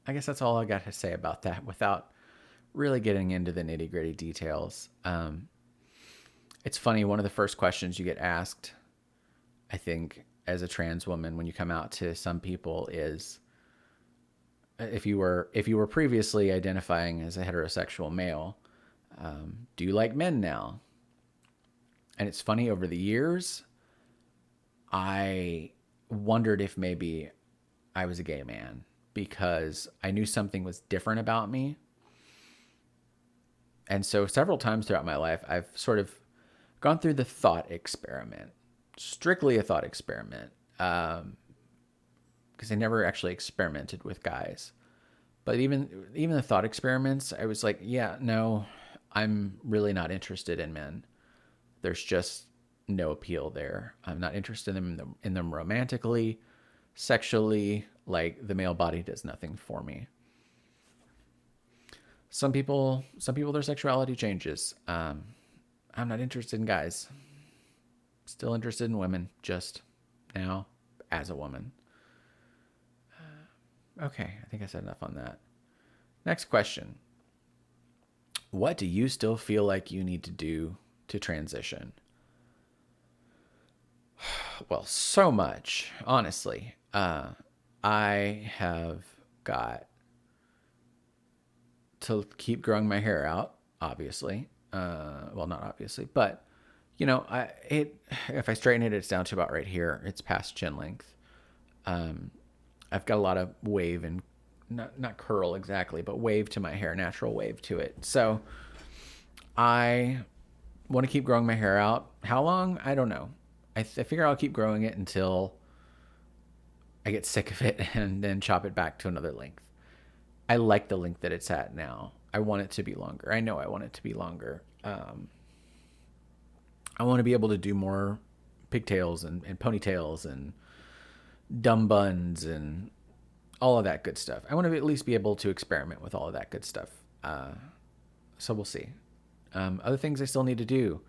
I guess that's all I got to say about that without really getting into the nitty gritty details. It's funny. One of the first questions you get asked, I think, as a trans woman when you come out to some people is, if you were previously identifying as a heterosexual male, do you like men now? And it's funny, over the years, I wondered if maybe I was a gay man because I knew something was different about me. And so several times throughout my life, I've sort of gone through the thought experiment, strictly a thought experiment, because I never actually experimented with guys. But even the thought experiments, I was like, yeah, no, I'm really not interested in men. There's just no appeal there. I'm not interested in them romantically, sexually. Like, the male body does nothing for me. Some people, their sexuality changes. I'm not interested in guys. Still interested in women, just now as a woman. Okay, I think I said enough on that. Next question. What do you still feel like you need to do to transition? Well, so much, honestly. I have got to keep growing my hair out, obviously. Well, not obviously, but if I straighten it, it's down to about right here. It's past chin length. I've got a lot of wave and not curl exactly, but wave to my hair, natural wave to it. So I want to keep growing my hair out. How long? I don't know. I figure I'll keep growing it until I get sick of it and then chop it back to another length. I like the length that it's at now. I want it to be longer. I know I want it to be longer. I want to be able to do more pigtails and ponytails and dumb buns and all of that good stuff. I want to at least be able to experiment with all of that good stuff. So we'll see. Other things I still need to do.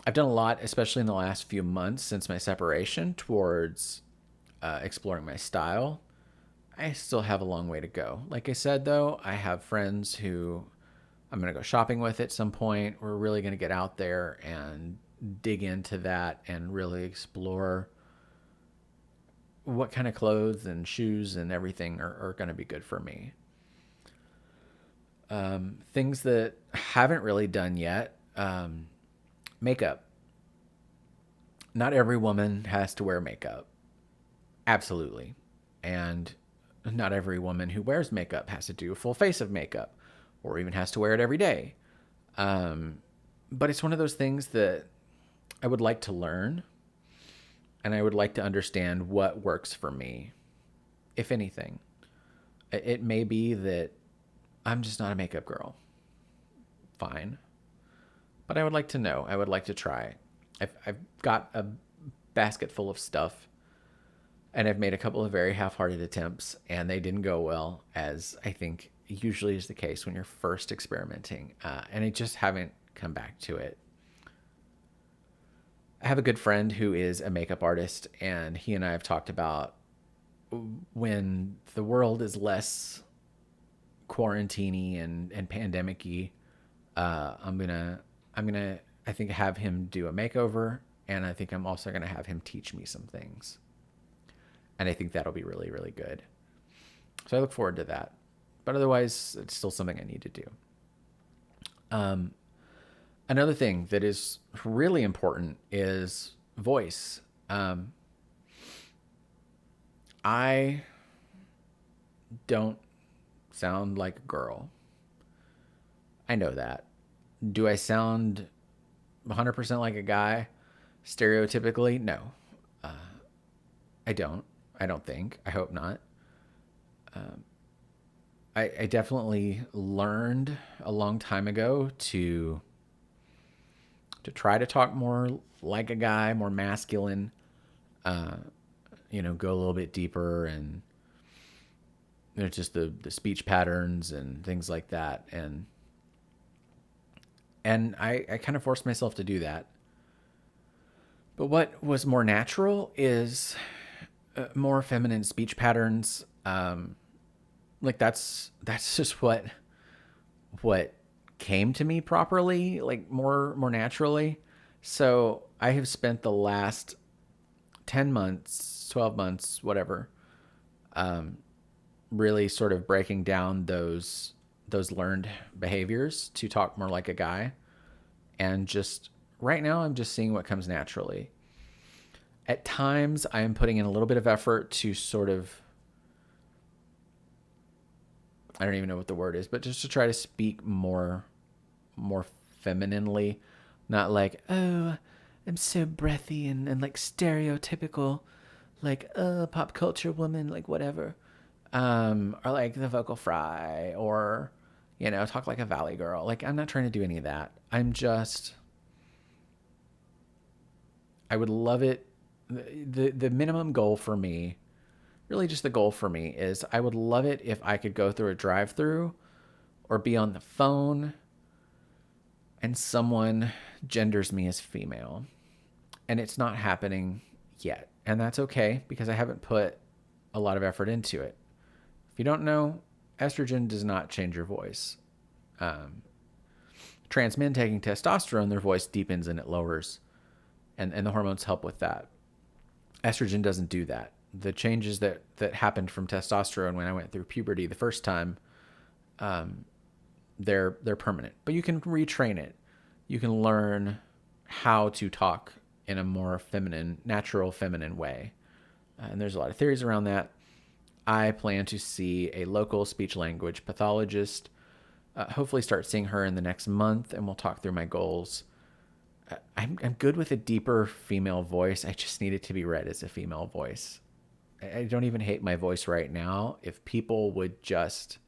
I've done a lot, especially in the last few months since my separation, towards exploring my style. I still have a long way to go. Like I said, though, I have friends who I'm going to go shopping with at some point. We're really going to get out there and dig into that and really explore what kind of clothes and shoes and everything are going to be good for me. Things that I haven't really done yet. Makeup. Not every woman has to wear makeup. Absolutely. And not every woman who wears makeup has to do a full face of makeup or even has to wear it every day. But it's one of those things that I would like to learn, and I would like to understand what works for me, if anything. It may be that I'm just not a makeup girl. Fine. But I would like to know. I would like to try. I've got a basket full of stuff, and I've made a couple of very half-hearted attempts, and they didn't go well, as I think usually is the case when you're first experimenting. And I just haven't come back to it. I have a good friend who is a makeup artist, and he and I have talked about when the world is less quarantine-y and pandemic-y, I'm gonna I think have him do a makeover, and I think I'm also gonna have him teach me some things. And I think that'll be really, really good. So I look forward to that. But otherwise, it's still something I need to do. Another thing that is really important is voice. I don't sound like a girl. I know that. Do I sound 100% like a guy stereotypically? No. I don't. I don't think. I hope not. I definitely learned a long time ago to try to talk more like a guy, more masculine, go a little bit deeper, and just the speech patterns and things like that. And I kind of forced myself to do that. But what was more natural is more feminine speech patterns. Like that's just what came to me properly, like more naturally. So I have spent the last 10 months, 12 months, whatever, really sort of breaking down those learned behaviors to talk more like a guy. And just right now, I'm just seeing what comes naturally. At times, I am putting in a little bit of effort to sort of, I don't even know what the word is, but just to try to speak more femininely, not like, oh, I'm so breathy and like stereotypical, like, pop culture woman, like whatever. Or like the vocal fry, or, talk like a valley girl. Like, I'm not trying to do any of that. I would love it. The minimum goal for me, really just the goal for me, is I would love it if I could go through a drive-through or be on the phone and someone genders me as female. And it's not happening yet. And that's okay, because I haven't put a lot of effort into it. If you don't know, estrogen does not change your voice. Trans men taking testosterone, their voice deepens and it lowers. And the hormones help with that. Estrogen doesn't do that. The changes that happened from testosterone when I went through puberty the first time, they're permanent. But you can retrain it. You can learn how to talk in a more feminine, natural feminine way. And there's a lot of theories around that. I plan to see a local speech language pathologist. Hopefully start seeing her in the next month, and we'll talk through my goals. I'm good with a deeper female voice. I just need it to be read as a female voice. I don't even hate my voice right now if people would just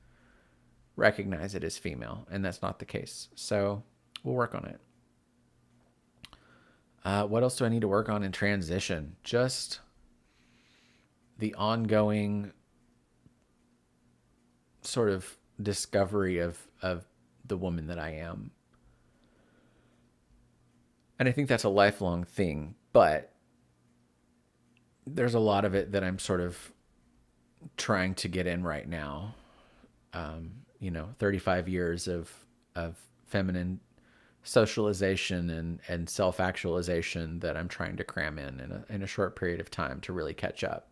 recognize it as female, and that's not the case. So we'll work on it. What else do I need to work on in transition? Just the ongoing sort of discovery of the woman that I am. And I think that's a lifelong thing, but there's a lot of it that I'm sort of trying to get in right now. 35 years of feminine socialization and self-actualization that I'm trying to cram in a short period of time to really catch up.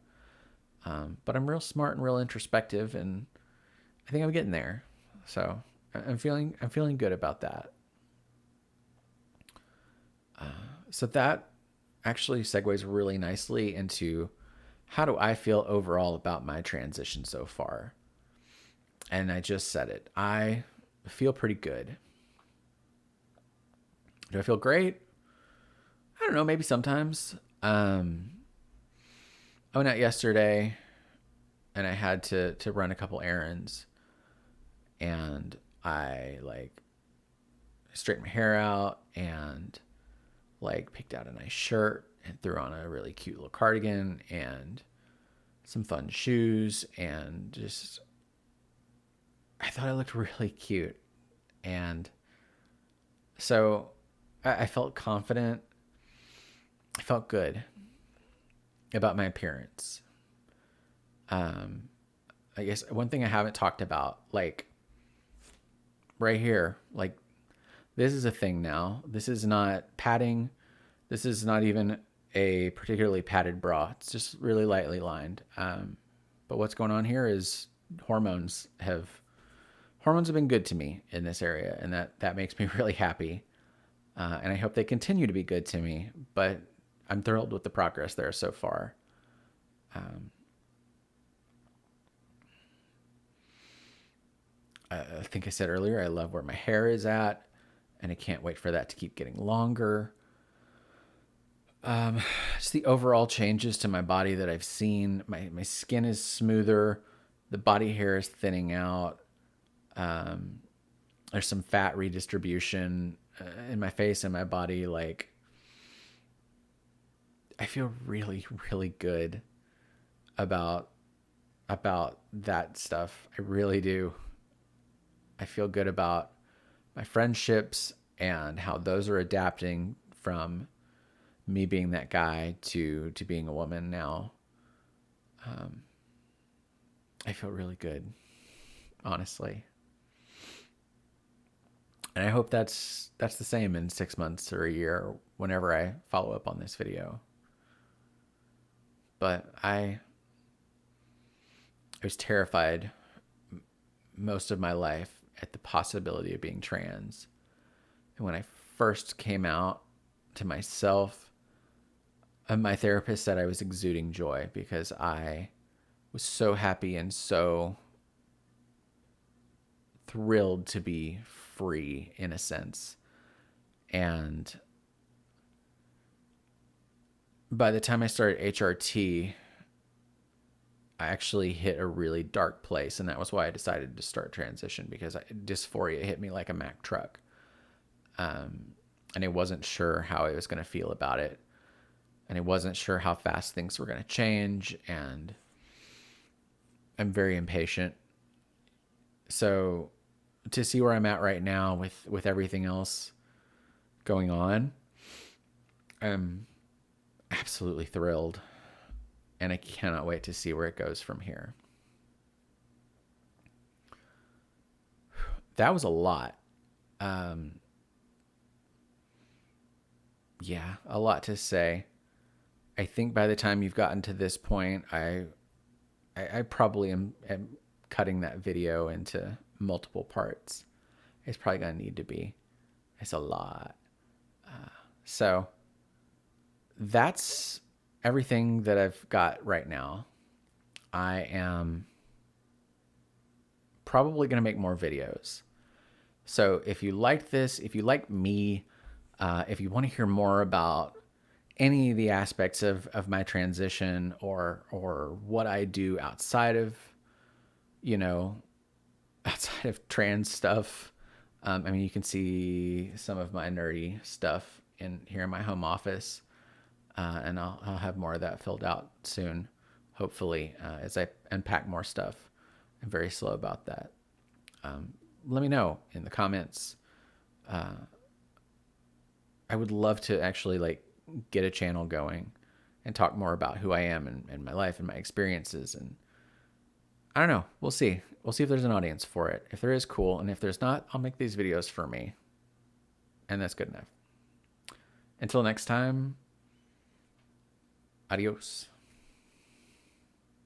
But I'm real smart and real introspective, and I think I'm getting there. So I'm feeling good about that. So that actually segues really nicely into how do I feel overall about my transition so far? And I just said it. I feel pretty good. Do I feel great? I don't know, maybe sometimes. I went out yesterday and I had to run a couple errands, and I straightened my hair out and picked out a nice shirt and threw on a really cute little cardigan and some fun shoes, and just I thought I looked really cute. And so I felt confident. I felt good about my appearance. I guess one thing I haven't talked about, right here, this is a thing now. This is not padding. This is not even a particularly padded bra. It's just really lightly lined. But what's going on here is hormones have been good to me in this area, and that makes me really happy. And I hope they continue to be good to me, but I'm thrilled with the progress there so far. I think I said earlier, I love where my hair is at, and I can't wait for that to keep getting longer. Just the overall changes to my body that I've seen. My skin is smoother. The body hair is thinning out. There's some fat redistribution in my face and my body. I feel really, really good about that stuff. I really do. I feel good about my friendships and how those are adapting from me being that guy to being a woman now. I feel really good, honestly. And I hope that's the same in 6 months or a year, whenever I follow up on this video. But I was terrified most of my life at the possibility of being trans. And when I first came out to myself, my therapist said I was exuding joy because I was so happy and so thrilled to be free, in a sense. And by the time I started HRT, I actually hit a really dark place, and that was why I decided to start transition, because dysphoria hit me like a Mack truck. And I wasn't sure how I was going to feel about it. And I wasn't sure how fast things were going to change, and I'm very impatient. So to see where I'm at right now with everything else going on, I'm absolutely thrilled, and I cannot wait to see where it goes from here. That was a lot. Yeah, a lot to say. I think by the time you've gotten to this point, I probably am cutting that video into multiple parts. It's probably going to need to be. It's a lot. So that's everything that I've got right now. I am probably going to make more videos. So if you like this, if you like me, if you want to hear more about any of the aspects of my transition or what I do outside of, you know, outside of trans stuff, I mean, you can see some of my nerdy stuff in here in my home office, and I'll have more of that filled out soon, hopefully, as I unpack more stuff. I'm very slow about that. Let me know in the comments. I would love to actually like get a channel going and talk more about who I am and my life and my experiences. And I don't know. We'll see. We'll see if there's an audience for it. If there is, cool. And if there's not, I'll make these videos for me. And that's good enough. Until next time, adios.